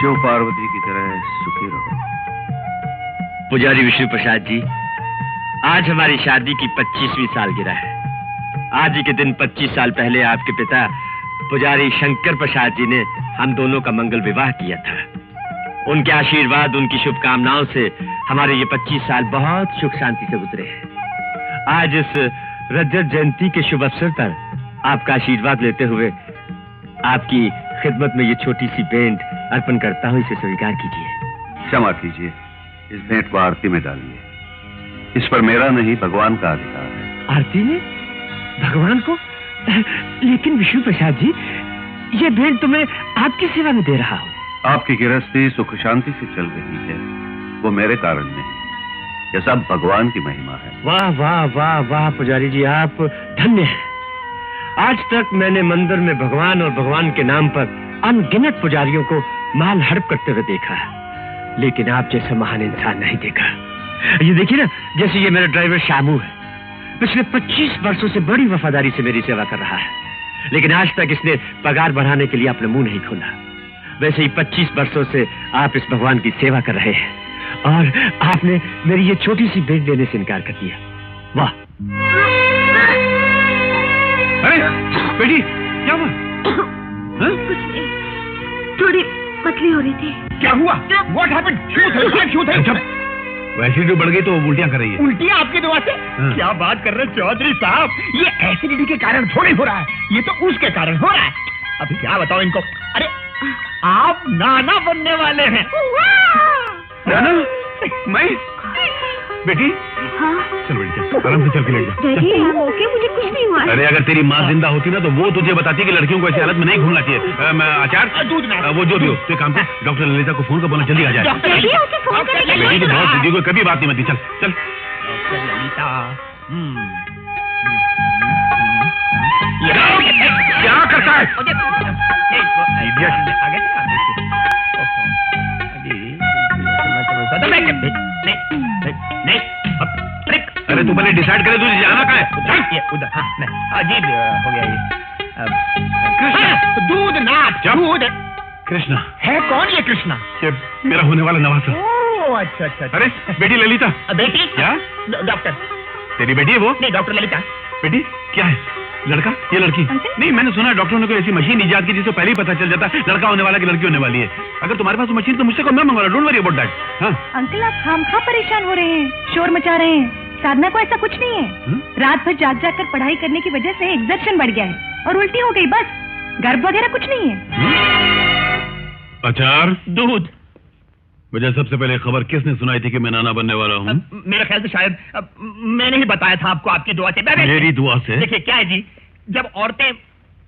जो पार्वती की तरह सुखी रहो। पुजारी विष्णु प्रसाद जी, आज हमारी शादी की 25वीं सालगिरह है। आज ही के दिन 25 साल पहले आपके पिता पुजारी शंकर प्रसाद जी ने हम दोनों का मंगल विवाह किया था। उनके आशीर्वाद, उनकी शुभकामनाओं से हमारे ये 25 साल बहुत सुख शांति से गुजरे हैं। आज इस रजत जयंती के शुभ अवसर पर आपका आशीर्वाद लेते हुए आपकी खिदमत में ये छोटी सी भेंट अर्पण करता हूँ, इसे स्वीकार कीजिए। क्षमा कीजिए, इस भेंट को आरती में डालिए। इस पर मेरा नहीं, भगवान का अधिकार है। आरती में? भगवान को? लेकिन विष्णु प्रसाद जी, ये भेंट तो मैं आपकी सेवा में दे रहा हूँ। आपकी गृहस्थी सुख शांति से चल रही है, वो मेरे कारण नहीं, ये सब भगवान की महिमा है। वाह वाह वाह वाह पुजारी जी, आप धन्य हैं। आज तक मैंने मंदिर में भगवान और भगवान के नाम पर अनगिनत पुजारियों को माल हड़प करते हुए देखा है, लेकिन आप जैसा महान इंसान नहीं देखा। ये देखिए ना, जैसे ये मेरा ड्राइवर शामू है, पिछले 25 वर्षों से बड़ी वफादारी से मेरी सेवा कर रहा है, लेकिन आज तक इसने पगार बढ़ाने के लिए अपना मुंह नहीं खोला। वैसे ही 25 वर्षों से आप इस भगवान की सेवा कर रहे हैं और आपने मेरी ये छोटी सी भेंट देने से इनकार कर दिया। वाह! अरे बेटी, क्या हुआ? कुछ नहीं, थोड़ी पतली हो रही थी। क्या हुआ? What happened? क्यों थे? वैसे जो बढ़ गई तो उल्टियां कर रही है। उल्टियां आपकी दवा से? क्या बात कर रहे हैं चौधरी साहब, ये एसिडिटी के कारण थोड़ी हो रहा है, ये तो उसके कारण हो रहा है। अब क्या बताओ इनको। अरे आप नाना बनने वाले हैं। नाना? मैं? बेटी? हाँ? चल बेटी, चल आराम से चल के लेट जा। डैडी, I'm okay, मुझे कुछ नहीं हुआ। अरे अगर तेरी माँ जिंदा होती ना तो वो तुझे बताती कि लड़कियों को ऐसी हालत में नहीं घूमना चाहिए। आचार, वो जो भी हो, तो काम कर, डॉक्टर ललिता को फोन कर, बोलना जल्दी आ जाए। डैडी, उसे फोन करने के बेटी तो बहुत बुद्धि, कोई कभी बात नहीं बनती। चल चल। डॉक्टर ललिता, क्या करता है? अरे तू पहले डिसाइड करे तुझे जाना कहाँ है? ये उधर। हाँ, अजीब हो गया ये। कृष्ण, दूध नाथ, दूध। कृष्णा है कौन ये कृष्णा? ये मेरा होने वाला नवासा। ओह अच्छा अच्छा। अरे बेटी ललिता। बेटी? क्या? डॉक्टर। तेरी बेटी है वो? नहीं, डॉक्टर ललिता। बेटी क्या है? लड़का? ये लड़की? नहीं, मैंने सुना डॉक्टरों ने कोई ऐसी मशीन इजाद की जिससे पहले ही पता चल जाता लड़का होने वाला कि लड़की होने वाली है। अगर तुम्हारे पास मशीन तो मुझसे को मैं मंगवा, डोंट वरी अबाउट दैट। हाँ अंकल, आप खामखा परेशान हो रहे हैं, शोर मचा रहे हैं। साधना को ऐसा कुछ नहीं है। रात भर जाग जाग कर पढ़ाई करने की वजह से एग्जर्शन बढ़ गया है और उल्टी हो गई, बस। गर्भ वगैरह कुछ नहीं है। अचार, दूध। मुझे सबसे पहले खबर किसने सुनाई थी कि मैं नाना बनने वाला हूँ? मेरे ख्याल से शायद मैंने ही बताया था आपको, आपकी दुआ से। मेरी दुआ से? देखिए क्या है जी, जब औरतें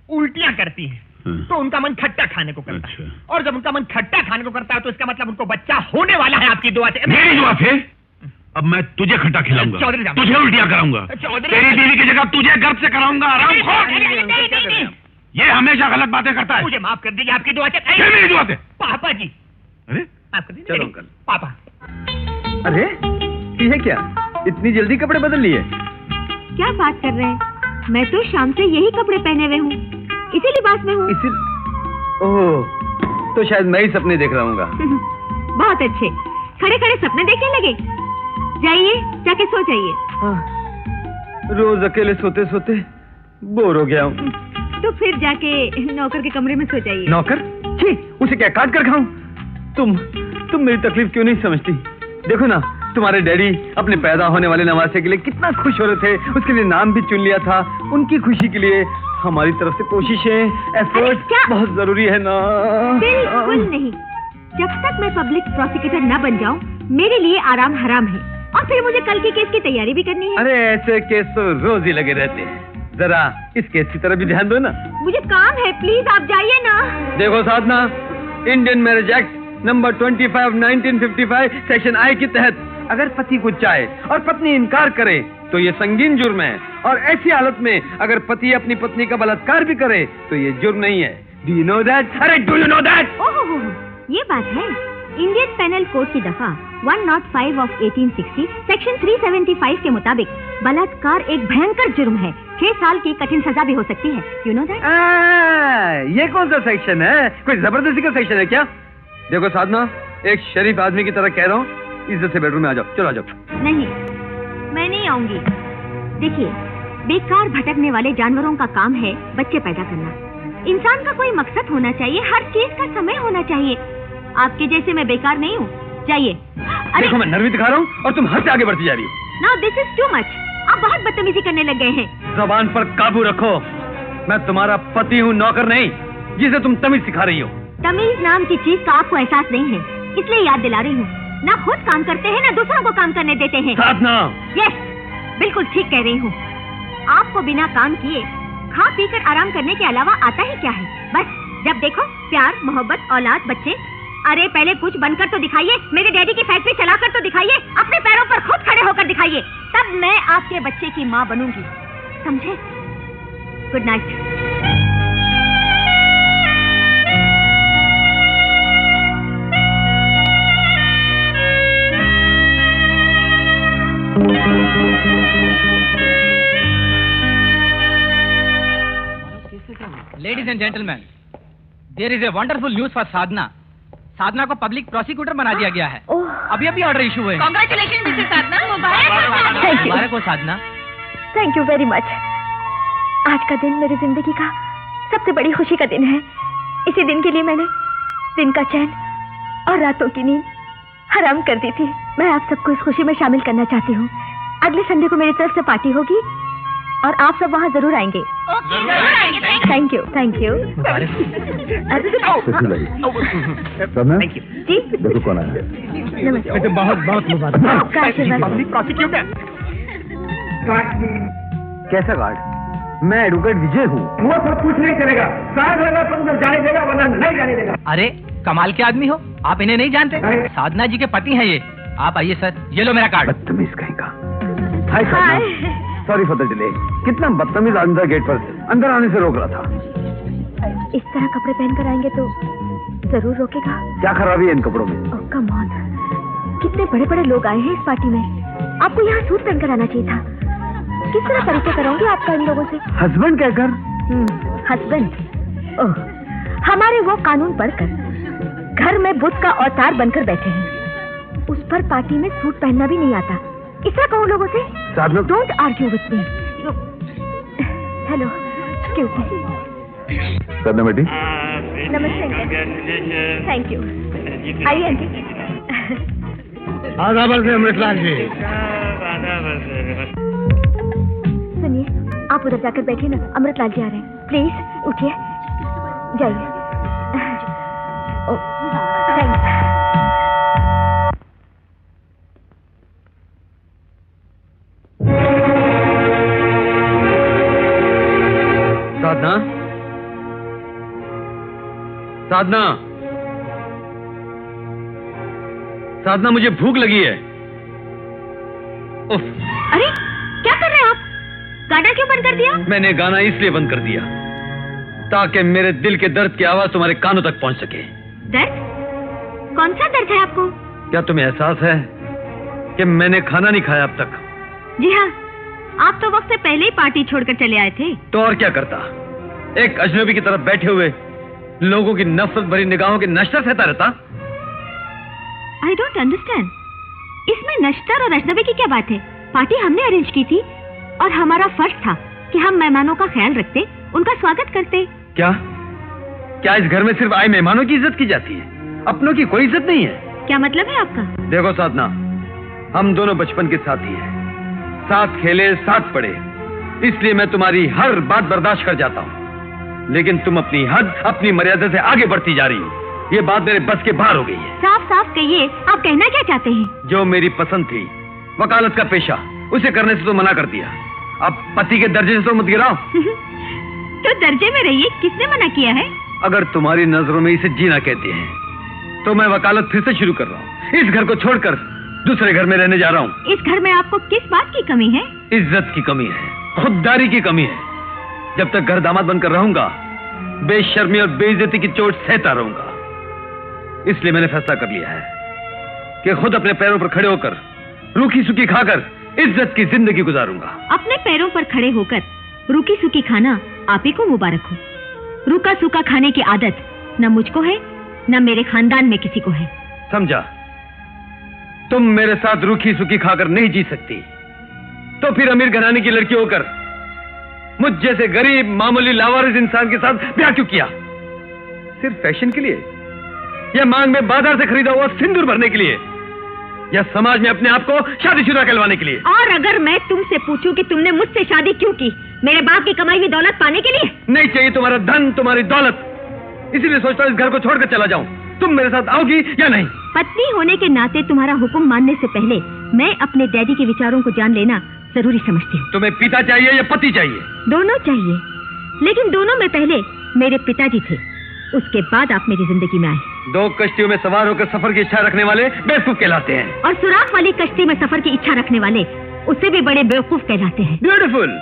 उल्टियां करती हैं तो उनका मन खट्टा खाने को करता है, और जब उनका मन खट्टा खाने को करता है तो इसका मतलब उनको बच्चा होने वाला है आपकी दुआ से। मेरी दुआ से? अब मैं तुझे खट्टा खिलाऊंगा, चौधरी साहब, तुझे उल्टियां कराऊंगा, तेरी बीवी की जगह तुझे गर्भ से कराऊंगा। नहीं, ये हमेशा गलत बातें करता है। मुझे माफ कर दीजिए, आपकी दुआ से। मेरी दुआ से? पापा जी। अरे माफ कर दीजिए। चलो अंकल। पापा। अरे ये क्या, इतनी जल्दी कपड़े बदल लिए? क्या बात कर रहे हैं? मैं तो शाम से यही कपड़े पहने हुए हूँ, इसी लिबास में हूँ। ओह, तो शायद मैं ही सपने देख रहा हूँगा। बहुत अच्छे, खड़े खड़े सपने देखने लगे। जाइए, जाके सो जाइए। रोज अकेले सोते सोते बोर हो गया हूँ। तो फिर जाके नौकर के कमरे में सो जाइए। नौकर? छी, उसे क्या काट कर खाऊं? तुम मेरी तकलीफ क्यों नहीं समझती? देखो ना, तुम्हारे डैडी अपने पैदा होने वाले नवासे के लिए कितना खुश हो रहे थे, उसके लिए नाम भी चुन लिया था। उनकी खुशी के लिए हमारी तरफ से कोशिशें, एफर्ट बहुत जरूरी है ना। बिल्कुल नहीं, जब तक मैं पब्लिक प्रोसिक्यूटर न बन जाऊं, मेरे लिए आराम हराम है। और फिर मुझे कल के केस की तैयारी भी करनी है। अरे ऐसे केस तो रोज ही लगे रहते हैं, जरा इस केस की तरफ भी ध्यान दो ना। मुझे काम है, प्लीज आप जाइए ना। देखो Sadhana, Indian marriage act number 25 1955 section I के तहत अगर पति कुछ चाहे और पत्नी इनकार करे तो ये संगीन जुर्म है, और ऐसी हालत में अगर पति अपनी पत्नी का बलात्कार भी करे तो ये जुर्म नहीं है। Do you know that? अरे डू यू नो दैट? ओह, ये बात है। इंडियन पेनल कोड की दफा 105 ऑफ 1860 सेक्शन 375 के मुताबिक बलात्कार एक भयंकर जुर्म है। 6 साल की कठिन सजा भी हो सकती है। You know that? ये कौन सा सेक्शन है? कोई जबरदस्ती का सेक्शन है क्या? देखो साधना, एक शरीफ आदमी की तरह कह रहा हूँ, इज्जत से बेडरूम में आ जाओ। चलो आ जाओ। नहीं, मैं नहीं आऊंगी। देखिए, बेकार भटकने वाले जानवरों का काम है बच्चे पैदा करना। इंसान का कोई मकसद होना चाहिए, हर चीज का समय होना चाहिए। आपके जैसे मैं बेकार नहीं हूँ। जाइए। देखो मैं नर्वी दिखा रहा हूँ और तुम हद से आगे बढ़ती जा रही हो। Now this is too much. आप बहुत बदतमीजी करने लग गए हैं। जबान पर काबू रखो। मैं तुम्हारा पति हूँ, नौकर नहीं, जिसे तुम तमीज सिखा रही हो। तमीज नाम की चीज का आपको एहसास नहीं है, इसलिए याद दिला रही हूँ। ना खुद काम करते हैं, ना दूसरों को काम करने देते हैं। साधना। यस, बिल्कुल ठीक कह रही हूँ। आपको बिना काम किए खा पी कर आराम करने के अलावा आता ही क्या है? बस जब देखो प्यार, मोहब्बत, औलाद, बच्चे। अरे पहले कुछ बनकर तो दिखाइए, मेरे डैडी की फैक्ट्री चलाकर तो दिखाइए, अपने पैरों पर खुद खड़े होकर दिखाइए, तब मैं आपके बच्चे की माँ बनूंगी, समझे? Good night. Ladies and gentlemen, there is a wonderful news for Sadhana. Sadhana को पब्लिक प्रोसिक्यूटर बना दिया गया है। अभी अभी ऑर्डर इशू हुए। Congratulations, Mrs. साधना। मुबारक हो Sadhana. Thank you very much. आज का दिन मेरी जिंदगी का सबसे बड़ी खुशी का दिन है। इसी दिन के लिए मैंने दिन का चैन और रातों की नींद हराम कर दी थी। मैं आप सबको इस खुशी में शामिल करना चाहती हूँ। अगले संडे को मेरी तरफ से पार्टी होगी और आप सब वहाँ जरूर आएंगे। Thank you, thank you. Thank you. जी देखो कौन आया। नमस्ते। बहुत बहुत मुबारक। आपका आशीर्वाद। प्रोसिक्यूटर। कैसा गार्ड? मैं एडवोकेट विजय हूँ। वो सब कुछ नहीं चलेगा। साथ रहेगा तो उधर जाने देगा, वरना नहीं जाने देगा। अरे कमाल के आदमी हो, आप इन्हें नहीं जानते? साधना जी के पति हैं ये। आप आइए सर, ये लो मेरा कार्ड। बदतमीज कहेगा। हाय साधना, सॉरी फॉर द डिले। कितना बदतमीज अंदर गेट पर अंदर आने से रोक रहा था। इस तरह कपड़े पहनकर आएंगे तो जरूर रोकेगा। क्या खराबी है इन कपड़ों में? ओह कम ऑन, कितने बड़े बड़े लोग आए हैं इस पार्टी में। आपको यहाँ सूट पहनकर आना चाहिए था। किस तरह परिचय कराऊंगी आपका इन लोगों से? हस्बैंड कहकर? हस्बैंड? ओह, हमारे वो कानून पढ़कर घर में बुद्ध का अवतार बनकर बैठे हैं। उस पर पार्टी में सूट पहनना भी नहीं आता। इस तरह कहूँ लोगों से? Don't argue with me. Hello, excuse me. Sadhana बेटी। नमस्ते अंकल। Thank you. आइए अंकल। आदाबर से अमृतलाल जी। सुनिए, आप उधर जाकर बैठिए ना, अमृतलाल जी आ रहे हैं। प्लीज उठिए, जाइए। ओह, थैंक्स। साधना, साधना, साधना, मुझे भूख लगी है। उफ। अरे क्या कर रहे हैं आप? गाना क्यों बंद कर दिया? मैंने गाना इसलिए बंद कर दिया ताकि मेरे दिल के दर्द की आवाज तुम्हारे कानों तक पहुंच सके। दर्द? कौन सा दर्द है आपको? क्या तुम्हें एहसास है कि मैंने खाना नहीं खाया अब तक? जी हाँ, आप तो वक्त से पहले ही पार्टी छोड़कर चले आए थे। तो और क्या करता? एक अजनबी की तरफ बैठे हुए लोगों की नफरत भरी निगाहों के नश्तर सहता रहता। I don't understand. इसमें नश्तर और अजनबी की क्या बात है? पार्टी हमने अरेंज की थी और हमारा फर्ज था कि हम मेहमानों का ख्याल रखते, उनका स्वागत करते। क्या क्या इस घर में सिर्फ आए मेहमानों की इज्जत की जाती है, अपनों की कोई इज्जत नहीं है? क्या मतलब है आपका? देखो साधना, हम दोनों बचपन के साथी हैं, साथ खेले साथ पढ़े, इसलिए मैं तुम्हारी हर बात बर्दाश्त कर जाता हूँ। लेकिन तुम अपनी हद, अपनी मर्यादा से आगे बढ़ती जा रही हो। ये बात मेरे बस के बाहर हो गई है। साफ साफ कहिए, आप कहना क्या चाहते हैं? जो मेरी पसंद थी, वकालत का पेशा, उसे करने से तो मना कर दिया। अब पति के दर्जे से तो मत गिराओ। तो दर्जे में रहिए, किसने मना किया है? अगर तुम्हारी नजरों में इसे जीना कहते हैं तो मैं वकालत फिर से शुरू कर रहा हूँ। इस घर को छोड़कर दूसरे घर में रहने जा रहा हूँ। इस घर में आपको किस बात की कमी है? इज्जत की कमी है, खुददारी की कमी है। जब तक घर दामाद बनकर रहूंगा, बेशर्मी और बेइज्जती की चोट सहता रहूंगा। इसलिए मैंने फैसला कर लिया है कि खुद अपने पैरों पर खड़े होकर, रूखी सूखी खाकर इज्जत की जिंदगी गुजारूंगा। अपने पैरों पर खड़े होकर रूखी सूखी खाना आप ही को मुबारक हो। रूखा सूखा खाने की आदत न मुझको है न मेरे खानदान में किसी को है। समझा? तुम मेरे साथ रूखी सूखी खाकर नहीं जी सकती, तो फिर अमीर घराने की लड़की होकर मुझ जैसे गरीब मामूली लावारिस इंसान के साथ ब्याह क्यों किया? सिर्फ फैशन के लिए, या मांग में बाजार से खरीदा हुआ सिंदूर भरने के लिए, या समाज में अपने आप को शादीशुदा कहलवाने के लिए? और अगर मैं तुमसे पूछूं कि तुमने मुझसे शादी क्यों की, मेरे बाप की कमाई हुई दौलत पाने के लिए? नहीं चाहिए तुम्हारा धन, तुम्हारी दौलत, इसीलिए सोचता हूं इस घर को छोड़कर चला जाऊं। तुम मेरे साथ आओगी या नहीं? पत्नी होने के नाते तुम्हारा हुक्म मानने से पहले मैं अपने डैडी के विचारों को जान लेना जरूरी समझती हूँ। तुम्हें पिता चाहिए या पति चाहिए? दोनों चाहिए, लेकिन दोनों में पहले मेरे पिताजी थे, उसके बाद आप मेरी जिंदगी में आए। 2 कश्तियों में सवार होकर सफर की इच्छा रखने वाले बेवकूफ कहलाते हैं, और सुराख वाली कश्ती में सफर की इच्छा रखने वाले उससे भी बड़े बेवकूफ कहलाते हैं। ब्यूटीफुल,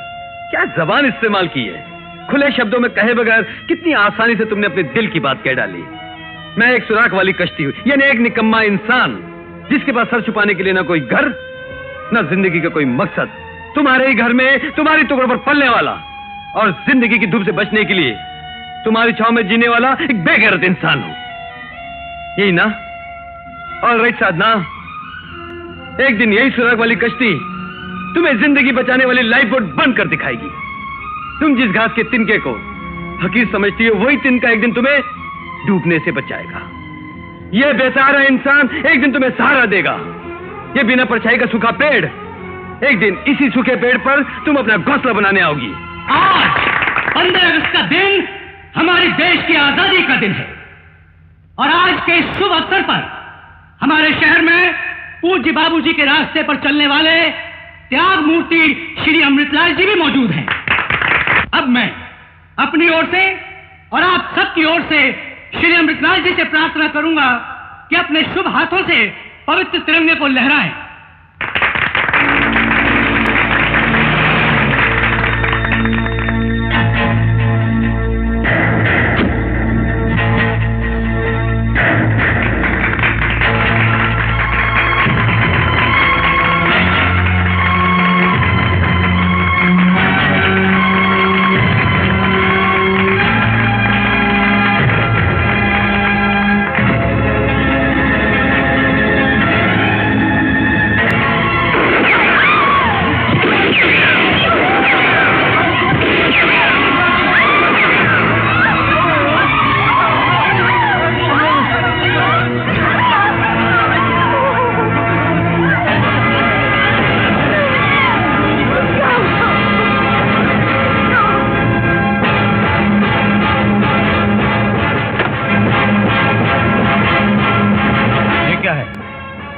क्या जबान इस्तेमाल की है। खुले शब्दों में कहे बगैर कितनी आसानी से तुमने अपने दिल की बात कह डाली। मैं एक सुराख वाली कश्ती हूँ, यानी एक निकम्मा इंसान जिसके पास सर छुपाने के लिए ना कोई घर, ना जिंदगी का कोई मकसद। तुम्हारे ही घर में तुम्हारी टुकड़ों पर पलने वाला और जिंदगी की धूप से बचने के लिए तुम्हारी छांव में जीने वाला एक बेगैरत इंसान हूं, यही ना? ऑलराइट साधना, एक दिन यही सुराख वाली कश्ती तुम्हें जिंदगी बचाने वाली लाइफ बोट बंद कर दिखाएगी। तुम जिस घास के तिनके को हकीर समझती हो, वही तिनका एक दिन तुम्हें डूबने से बचाएगा। यह बेसहारा इंसान एक दिन तुम्हें सहारा देगा। यह बिना परछाई का सूखा पेड़, एक दिन इसी सूखे पेड़ पर तुम अपना घोंसला बनाने आओगी। आज 15 अगस्त का दिन हमारे देश की आजादी का दिन है, और आज के इस शुभ अवसर पर हमारे शहर में पूज्य बाबूजी के रास्ते पर चलने वाले त्याग मूर्ति श्री अमृतलाल जी भी मौजूद हैं। अब मैं अपनी ओर से और आप सबकी ओर से श्री अमृतलाल जी से प्रार्थना करूंगा कि अपने शुभ हाथों से पवित्र तिरंगे को लहराएं।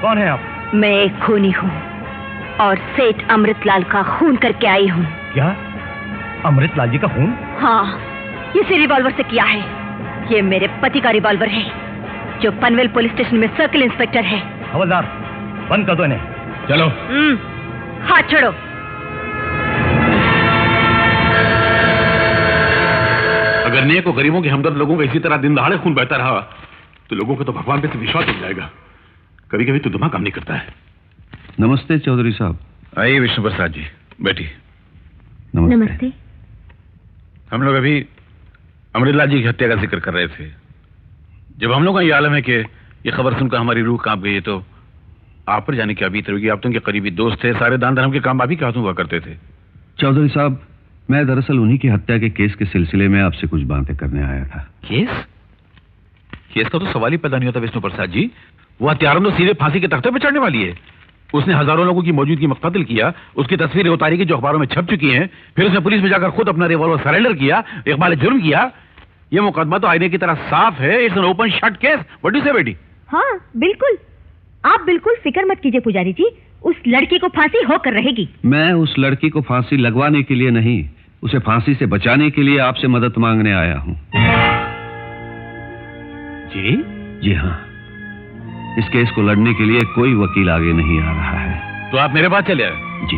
कौन है आप? मैं एक खूनी हूँ और सेठ अमृतलाल का खून करके आई हूँ। क्या? अमृतलाल जी का खून? हाँ, इसी रिवॉल्वर से किया है। ये मेरे पति का रिवॉल्वर है, जो पनवेल पुलिस स्टेशन में सर्किल इंस्पेक्टर है। हवलदार, बंद कर दो इन्हें। चलो। हाथ छोड़ो। अगर नेक और गरीबों के हमदर्द लोगों का इसी तरह दिन दहाड़े खून बहता रहा तो लोगों को तो भगवान पे से विश्वास उठ जाएगा। कभी कभी तो दिमाग काम नहीं करता है। नमस्ते चौधरी साहब। आइए विष्णु प्रसाद जी, बैठिए। नमस्ते। हम लोग अभी अमृतलाल जी की हत्या का जिक्र कर रहे थे। जब हम लोग का ये आलम है कि ये खबर सुनकर हमारी रूह कांप गई है, तो आप पर जाने की अभी होगी। आप तो उनके करीबी दोस्त थे, सारे दान धर्म के काम आप ही के हाथों हुआ करते थे। चौधरी साहब, मैं दरअसल उन्हीं की हत्या के केस के सिलसिले में आपसे कुछ बातें करने आया था। केस? केस का तो सवाल ही पैदा नहीं होता विष्णु प्रसाद जी। वो हत्यारों तो सीधे फांसी के तख्ते पर चढ़ने वाली है। उसने हजारों लोगों की मौजूदगी में कत्ल किया, उसकी तस्वीरें उतारी की जो अखबारों में छप चुकी हैं, फिर उसने पुलिस में जाकर खुद अपना रिवॉल्वर सरेंडर किया, इकबाल जुर्म किया। ये मुकदमा तो आईने की तरह साफ है। It's an open shut case. What do you से बेटी? हाँ बिल्कुल, आप बिल्कुल फिक्र मत कीजिए पुजारी जी, उस लड़की को फांसी होकर रहेगी। मैं उस लड़की को फांसी लगवाने के लिए नहीं, उसे फांसी से बचाने के लिए आपसे मदद मांगने आया हूँ। जी? जी हाँ, इस केस को लड़ने के लिए कोई वकील आगे नहीं आ रहा है। तो आप मेरे पास चले आए? जी।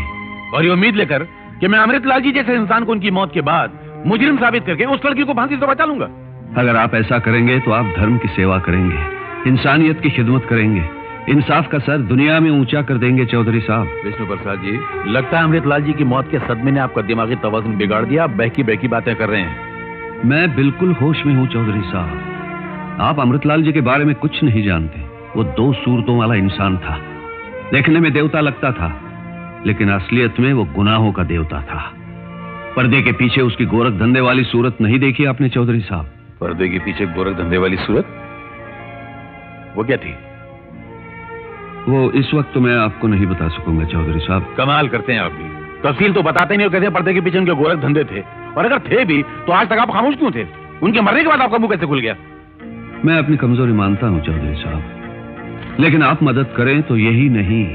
और ये उम्मीद लेकर कि मैं अमृतलाल जी जैसे इंसान को उनकी मौत के बाद मुजरिम साबित करके उस लड़की को फांसी से बचा लूंगा। अगर आप ऐसा करेंगे तो आप धर्म की सेवा करेंगे, इंसानियत की खिदमत करेंगे, इंसाफ का सर दुनिया में ऊंचा कर देंगे। चौधरी साहब। विष्णु प्रसाद जी, लगता है अमृतलाल जी की मौत के सदमे ने आपका दिमागी तवाज़ुन बिगाड़ दिया। आप बहकी बहकी बातें कर रहे हैं। मैं बिल्कुल होश में हूँ चौधरी साहब। आप अमृतलाल जी के बारे में कुछ नहीं जानते। वो 2 सूरतों वाला इंसान था। देखने में देवता लगता था, लेकिन असलियत में वो गुनाहों का देवता था। पर्दे के पीछे उसकी गोरख धंधे वाली सूरत नहीं देखी आपने चौधरी साहब? पर्दे के पीछे गोरख धंधे वाली सूरत, वो क्या थी? वो इस वक्त तो मैं आपको नहीं बता सकूंगा चौधरी साहब। कमाल करते हैं आप भी, तफसील तो बताते नहीं और कहते हैं पर्दे के पीछे उनके गोरख धंधे थे। और अगर थे भी तो आज तक आप खामोश क्यों थे? उनके मरने के बाद आपका मुंह कैसे खुल गया? मैं अपनी कमजोरी मानता हूं चौधरी साहब, लेकिन आप मदद करें तो यही नहीं,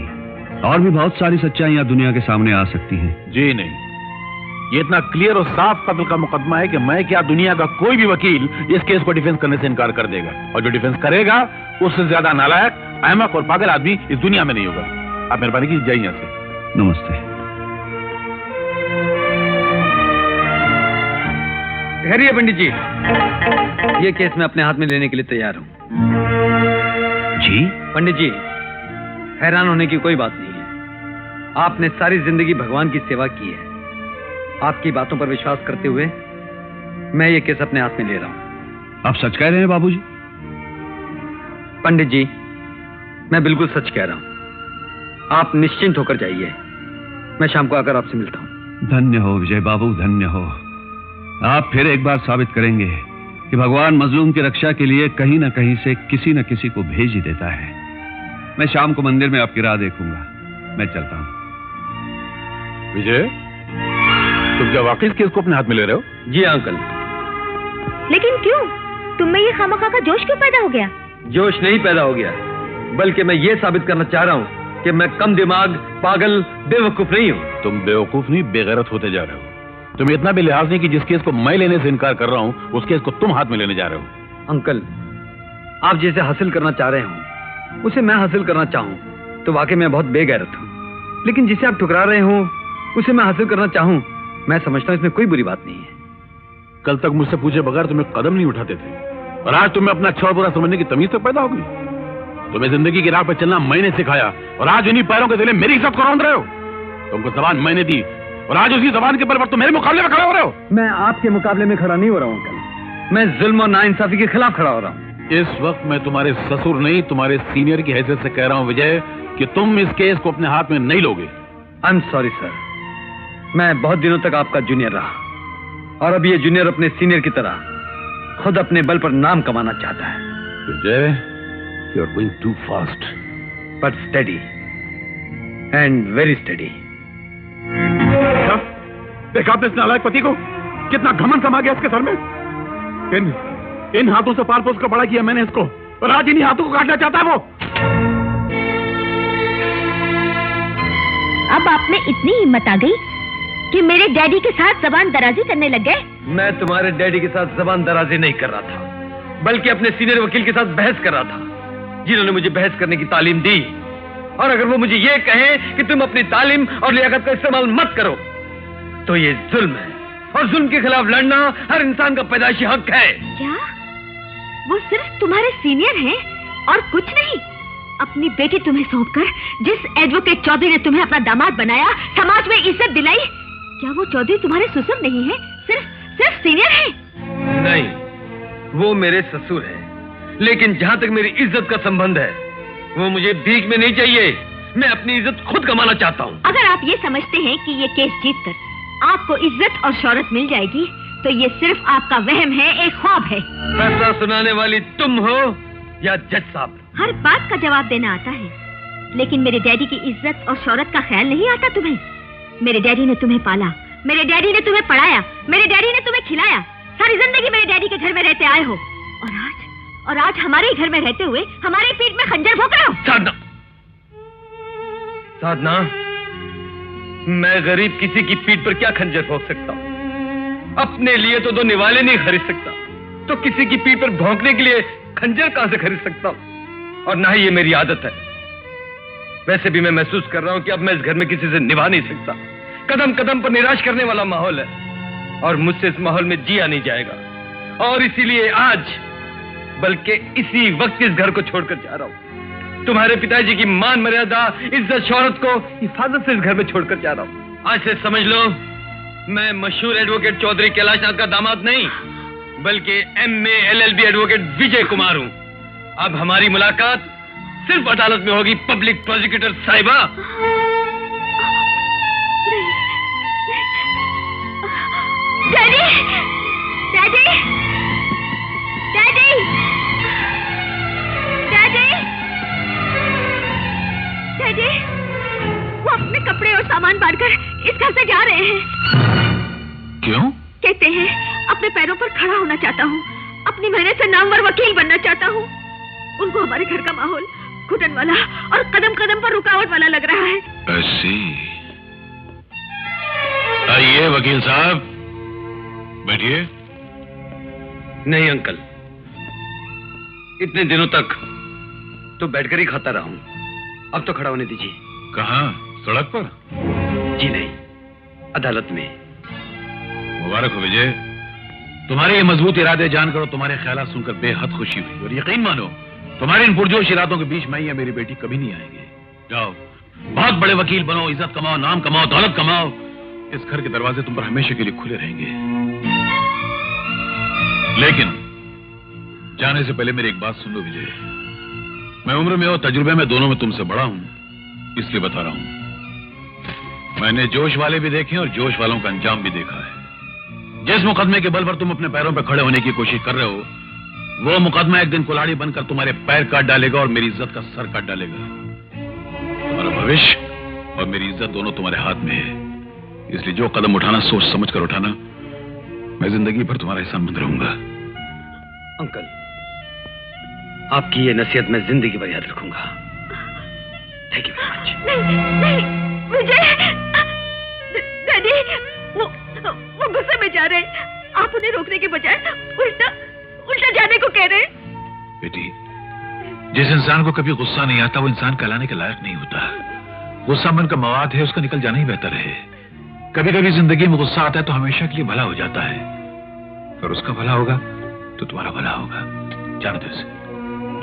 और भी बहुत सारी सच्चाइयां दुनिया के सामने आ सकती हैं। जी नहीं, ये इतना क्लियर और साफ कत्ल का मुकदमा है कि मैं क्या दुनिया का कोई भी वकील इस केस को डिफेंस करने से इनकार कर देगा, और जो डिफेंस करेगा उससे ज्यादा नालायक, अहमक और पागल आदमी इस दुनिया में नहीं होगा। आप मेहरबानी कीजिए, जाइए यहाँ से। नमस्ते। ठहरिए पंडित जी, ये केस मैं अपने हाथ में लेने के लिए तैयार हूँ। जी? पंडित जी, हैरान होने की कोई बात नहीं है। आपने सारी जिंदगी भगवान की सेवा की है। आपकी बातों पर विश्वास करते हुए मैं ये केस अपने हाथ में ले रहा हूँ। आप सच कह रहे हैं बाबूजी? पंडित जी, मैं बिल्कुल सच कह रहा हूँ। आप निश्चिंत होकर जाइए, मैं शाम को आकर आपसे मिलता हूँ। धन्य हो विजय बाबू, धन्य हो। आप फिर एक बार साबित करेंगे कि भगवान मजलूम की रक्षा के लिए कहीं न कहीं से किसी न किसी को भेज ही देता है। मैं शाम को मंदिर में आपकी राह देखूंगा। मैं चलता हूँ। विजय, तुम क्या वाकई इस केस को अपने हाथ में ले रहे हो? जी अंकल। लेकिन क्यों? तुम में ये खामखा का जोश क्यों पैदा हो गया? जोश नहीं पैदा हो गया, बल्कि मैं ये साबित करना चाह रहा हूँ कि मैं कम दिमाग, पागल, बेवकूफ नहीं हूँ। तुम बेवकूफ नहीं, बेगैरत होते जा रहे हो। तुम्हें इतना भी लिहाज नहीं कि जिस केस को मैं लेने से इनकार कर रहा हूँ उस केस को तुम हाथ में लेने जा रहे हो। अंकल, आप जिसे हासिल करना चाह रहे हो उसे मैं हासिल करना चाहूँ तो वाकई मैं बहुत बेगैरत हूँ, लेकिन जिसे आप ठुकरा रहे हो उसे मैं हासिल करना चाहूँ, मैं समझता हूँ इसमें कोई बुरी बात नहीं है। कल तक मुझसे पूछे बगैर तुम्हें कदम नहीं उठाते थे, और आज तुम्हें अपना अच्छा और बुरा समझने की तमीज तक पैदा हो गई। तुम्हें जिंदगी की राह पर चलना मैंने सिखाया, और आज उन्हीं पैरों के तले मेरी इज्जत को रौंद रहे हो। तुमको जबान मैंने दी, और आज उसी जबान के बल पर तुम मेरे मुकाबले में खड़े हो रहे हो। मैं आपके मुकाबले में खड़ा नहीं हो रहा हूँ अंकल, मैं जुल्म और नाइंसाफी के खिलाफ खड़ा हो रहा हूँ। इस वक्त मैं तुम्हारे ससुर नहीं, तुम्हारे सीनियर की हैसियत से कह रहा हूँ विजय, कि तुम इस केस को अपने हाथ में नहीं लोगे। आई एम सॉरी सर, मैं बहुत दिनों तक आपका जूनियर रहा, और अब ये जूनियर अपने सीनियर की तरह खुद अपने बल पर नाम कमाना चाहता है। Vijay, you are going too fast, but study and very study. देखा आपने इस नालायक पति को? कितना घमंड समा गया इसके सर में। इन हाथों से पाल पोस कर बड़ा किया मैंने इसको, और आज इन्हीं हाथों को काटना चाहता है वो। अब आप में इतनी हिम्मत आ गई कि मेरे डैडी के साथ जबान दराजी करने लग गए? मैं तुम्हारे डैडी के साथ जबान दराजी नहीं कर रहा था, बल्कि अपने सीनियर वकील के साथ बहस कर रहा था, जिन्होंने मुझे बहस करने की तालीम दी। और अगर वो मुझे ये कहें कि तुम अपनी तालीम और लियाकत का इस्तेमाल मत करो, तो ये जुल्म है, और जुल्म के खिलाफ लड़ना हर इंसान का पैदाइशी हक है। क्या वो सिर्फ तुम्हारे सीनियर हैं और कुछ नहीं? अपनी बेटी तुम्हें सौंपकर जिस एडवोकेट चौधरी ने तुम्हें अपना दामाद बनाया, समाज में इज्जत दिलाई, क्या वो चौधरी तुम्हारे ससुर नहीं है, सिर्फ सीनियर है? नहीं, वो मेरे ससुर है, लेकिन जहाँ तक मेरी इज्जत का संबंध है, वो मुझे भीख में नहीं चाहिए। मैं अपनी इज्जत खुद कमाना चाहता हूँ। अगर आप ये समझते हैं कि ये केस जीतकर आपको इज्जत और शौहरत मिल जाएगी, तो ये सिर्फ आपका वहम है, एक ख्वाब है। फैसला सुनाने वाली तुम हो या जज साहब? हर बात का जवाब देना आता है, लेकिन मेरे डैडी की इज्जत और शौहरत का ख्याल नहीं आता तुम्हें? मेरे डैडी ने तुम्हें पाला, मेरे डैडी ने तुम्हें पढ़ाया, मेरे डैडी ने तुम्हें खिलाया, सारी जिंदगी मेरे डैडी के घर में रहते आए हो, और आज हमारे घर में रहते हुए हमारे पीठ में खंजर भोंक रहे हो। साधना, साधना, मैं गरीब किसी की पीठ पर क्या खंजर भोंक सकता हूँ? अपने लिए तो 2 निवाले नहीं खरीद सकता, तो किसी की पीठ पर भौंकने के लिए खंजर कहां से खरीद सकता हूँ? और ना ही ये मेरी आदत है। वैसे भी मैं महसूस कर रहा हूं कि अब मैं इस घर में किसी से निभा नहीं सकता। कदम कदम पर निराश करने वाला माहौल है, और मुझसे इस माहौल में जिया नहीं जाएगा। और इसीलिए आज, बल्कि इसी वक्त इस घर को छोड़कर जा रहा हूं। तुम्हारे पिताजी की मान मर्यादा, इज्जत, शौहरत को हिफाजत से इस घर में छोड़कर जा रहा हूं। आज से समझ लो, मैं मशहूर एडवोकेट चौधरी कैलाशनाथ का दामाद नहीं, बल्कि MA LLB advocate Vijay Kumar हूँ। अब हमारी मुलाकात सिर्फ अदालत में होगी, पब्लिक प्रोसिक्यूटर साहिबा। Daddy, daddy, daddy, daddy, daddy, वो अपने कपड़े और सामान बांधकर इस घर से जा रहे हैं। क्यों? कहते हैं अपने पैरों पर खड़ा होना चाहता हूँ, अपनी मेहनत से नामवर वकील बनना चाहता हूँ। उनको हमारे घर का माहौल घुटन वाला और कदम कदम पर रुकावट वाला लग रहा है। ऐसी। आइए वकील साहब, बैठिए। नहीं अंकल, इतने दिनों तक तो बैठकर ही खाता रहा हूँ, अब तो खड़ा होने दीजिए। कहाँ? सड़क पर? जी नहीं, अदालत में। मुबारक हो विजय, तुम्हारे ये मजबूत इरादे जानकर और तुम्हारे ख्यालात सुनकर बेहद खुशी हुई। और यकीन मानो, तुम्हारे इन पुरजोश इरादों के बीच मैं या मेरी बेटी कभी नहीं आएंगे। जाओ, बहुत बड़े वकील बनो, इज्जत कमाओ, नाम कमाओ, दौलत कमाओ। इस घर के दरवाजे तुम पर हमेशा के लिए खुले रहेंगे। लेकिन जाने से पहले मेरी एक बात सुन लो विजय। मैं उम्र में और तजुर्बे में दोनों में तुमसे बड़ा हूं, इसलिए बता रहा हूं। मैंने जोश वाले भी देखे और जोश वालों का अंजाम भी देखा है। जिस मुकदमे के बल पर तुम अपने पैरों पर खड़े होने की कोशिश कर रहे हो, वो मुकदमा एक दिन कुल्हाड़ी बनकर तुम्हारे पैर काट डालेगा और मेरी इज्जत का सर काट डालेगा। तुम्हारा भविष्य और मेरी इज्जत दोनों तुम्हारे हाथ में है, इसलिए जो कदम उठाना सोच समझ कर उठाना। मैं जिंदगी भर तुम्हारा एहसानमंद रहूंगा। अंकल, आपकी ये नसीहत मैं जिंदगी भर याद रखूंगा। Thank you very much. नहीं, नहीं, विजय, डैडी, वो गुस्से में जा रहे हैं। आप उन्हें रोकने के बजाय उल्टा जाने को कह रहे हैं। बेटी, जिस इंसान को कभी गुस्सा नहीं आता वो इंसान कहलाने के लायक नहीं होता। गुस्सा मन का मवाद है, उसका निकल जाना ही बेहतर है। कभी कभी जिंदगी में गुस्सा आता है तो हमेशा के लिए भला हो जाता है, और उसका भला होगा तो तुम्हारा भला होगा। जाने दो इसे,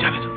जाने दो।